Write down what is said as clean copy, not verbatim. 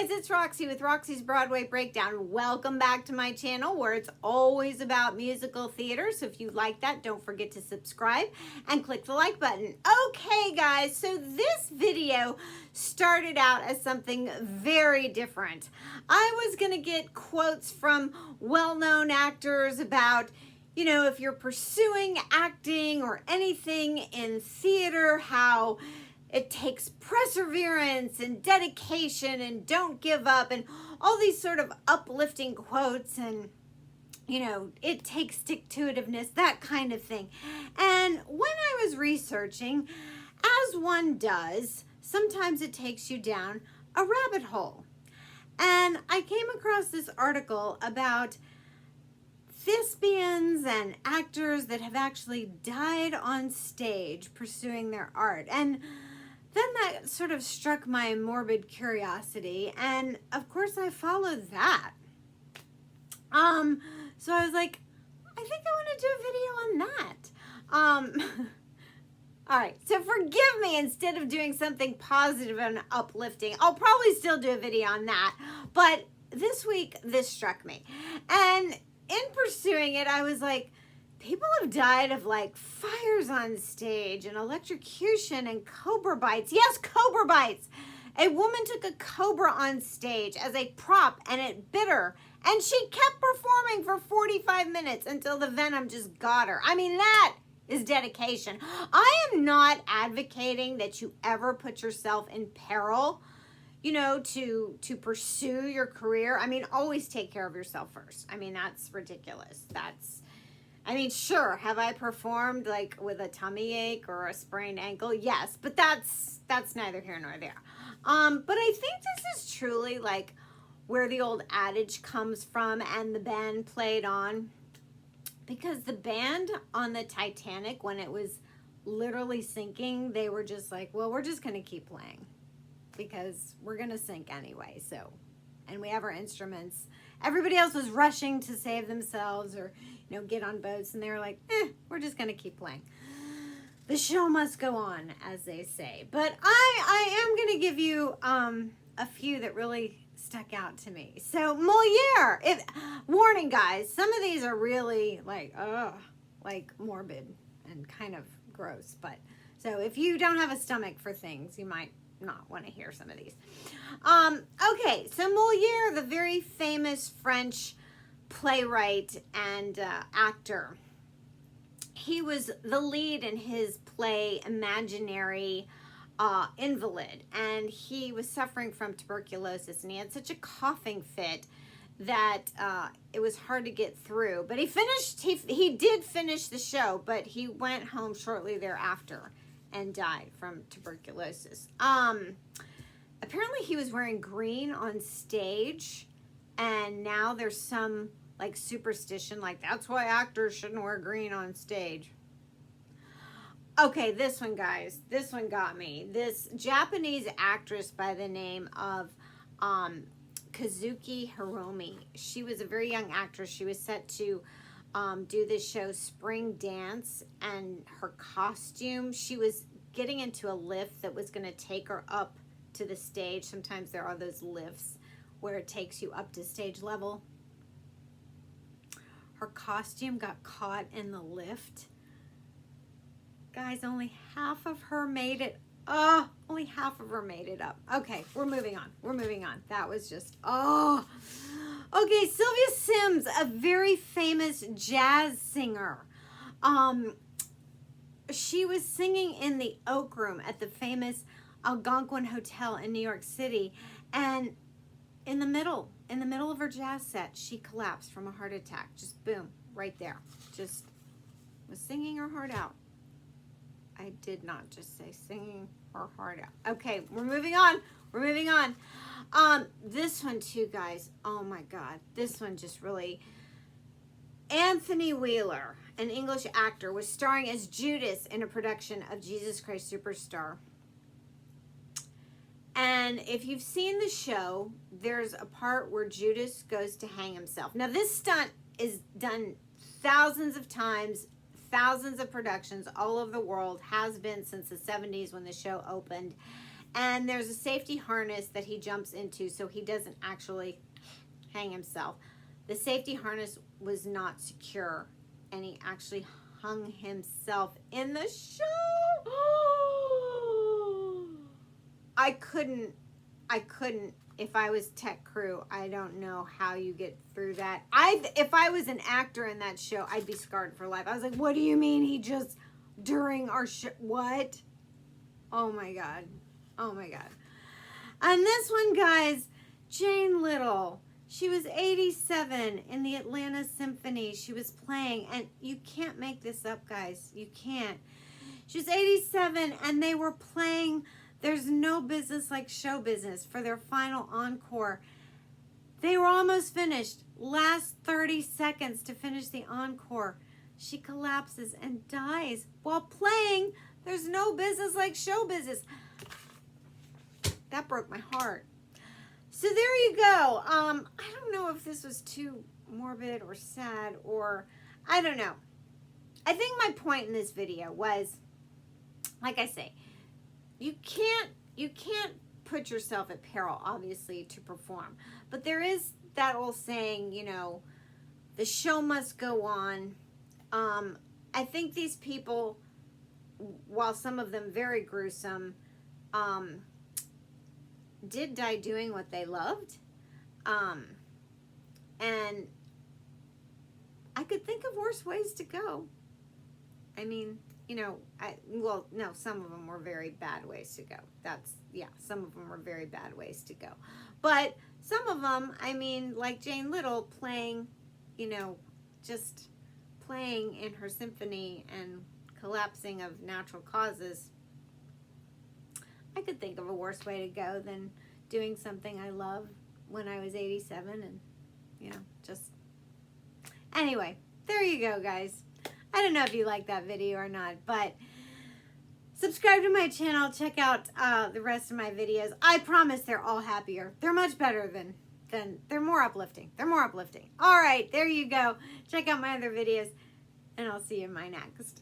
guys, it's Roxie with Roxie's Broadway Breakdown. Welcome back to my channel where it's always about musical theater. So if you like that, don't forget to subscribe and click the like button. Okay, guys, so this video started out as something very different. I was going to get quotes from well-known actors about, you know, if you're pursuing acting or anything in theater, how it takes perseverance and dedication and don't give up and all these sort of uplifting quotes and, you know, it takes stick-to-itiveness, that kind of thing. And when I was researching, as one does, sometimes it takes you down a rabbit hole. And I came across this article about thespians and actors that have actually died on stage pursuing their art. And then that sort of struck my morbid curiosity, and of course I followed that. So I was like, I think I want to do a video on that. All right, so forgive me, instead of doing something positive and uplifting, I'll probably still do a video on that, but this week this struck me. And in pursuing it, I was like, people have died of like fires on stage and electrocution and cobra bites. Yes, cobra bites. A woman took a cobra on stage as a prop and it bit her. And she kept performing for 45 minutes until the venom just got her. I mean, that is dedication. I am not advocating that you ever put yourself in peril, you know, to pursue your career. I mean, always take care of yourself first. I mean, that's ridiculous. I mean, sure, have I performed like with a tummy ache or a sprained ankle? Yes, but that's neither here nor there. But I think this is truly like where the old adage comes from and the band played on. Because the band on the Titanic, when it was literally sinking, they were just like, well, we're just going to keep playing because we're going to sink anyway. So, and we have our instruments. Everybody else was rushing to save themselves or, you know, get on boats, and they were like, we're just going to keep playing. The show must go on, as they say. But I am going to give you a few that really stuck out to me. So, Moliere. Warning, guys, some of these are really like morbid and kind of gross. But so if you don't have a stomach for things, you might not want to hear some of these. Okay, so Moliere, the very famous French playwright and actor, he was the lead in his play Imaginary Invalid, and he was suffering from tuberculosis, and he had such a coughing fit that it was hard to get through. But he did finish the show, but he went home shortly thereafter and died from tuberculosis. Apparently he was wearing green on stage, and now there's some like superstition, like that's why actors shouldn't wear green on stage. Okay, this one, guys, this one got me. This Japanese actress by the name of Kazuki Hiromi. She was a very young actress. She was set to do this show Spring Dance, and her costume, she was getting into a lift that was going to take her up to the stage. Sometimes there are those lifts where it takes you up to stage level. Her costume got caught in the lift. Guys, only half of her made it. Only half of her made it up. Okay, we're moving on. We're moving on. That was just, Okay, Sylvia Sims, a very famous jazz singer. She was singing in the Oak Room at the famous Algonquin Hotel in New York City, and in the middle of her jazz set, she collapsed from a heart attack. Just boom, right there. Just was singing her heart out. I did not just say singing her heart out. Okay, we're moving on. We're moving on. This one too, guys. Oh my God, this one just really. Anthony Wheeler, an English actor, was starring as Judas in a production of Jesus Christ Superstar. And if you've seen the show, there's a part where Judas goes to hang himself. Now, this stunt is done thousands of times, thousands of productions all over the world, has been since the 70s when the show opened. And there's a safety harness that he jumps into so he doesn't actually hang himself. The safety harness was not secure, and he actually hung himself in the show. I couldn't, if I was tech crew, I don't know how you get through that. If I was an actor in that show, I'd be scarred for life. I was like, what do you mean he just, during our show, what? Oh my God. Oh my God. And this one, guys, Jane Little. She was 87 in the Atlanta Symphony. She was playing, and you can't make this up, guys. You can't. She was 87, and they were playing There's No Business Like Show Business for their final encore. They were almost finished. Last 30 seconds to finish the encore. She collapses and dies while playing There's No Business Like Show Business. That broke my heart. So there you go. I don't know if this was too morbid or sad, or I don't know. I think my point in this video was, like I say, you can't put yourself at peril, obviously, to perform. But there is that old saying, you know, the show must go on. I think these people, while some of them very gruesome, did die doing what they loved. And I could think of worse ways to go. I mean, you know, well, no, some of them were very bad ways to go. Yeah, some of them were very bad ways to go. But some of them, I mean, like Jane Little playing, you know, just playing in her symphony and collapsing of natural causes. I could think of a worse way to go than doing something I love when I was 87 and, you know, just... Anyway, there you go, guys. I don't know if you like that video or not, but subscribe to my channel. Check out the rest of my videos. I promise they're all happier. They're much better than they're more uplifting. They're more uplifting. All right, there you go. Check out my other videos, and I'll see you in my next.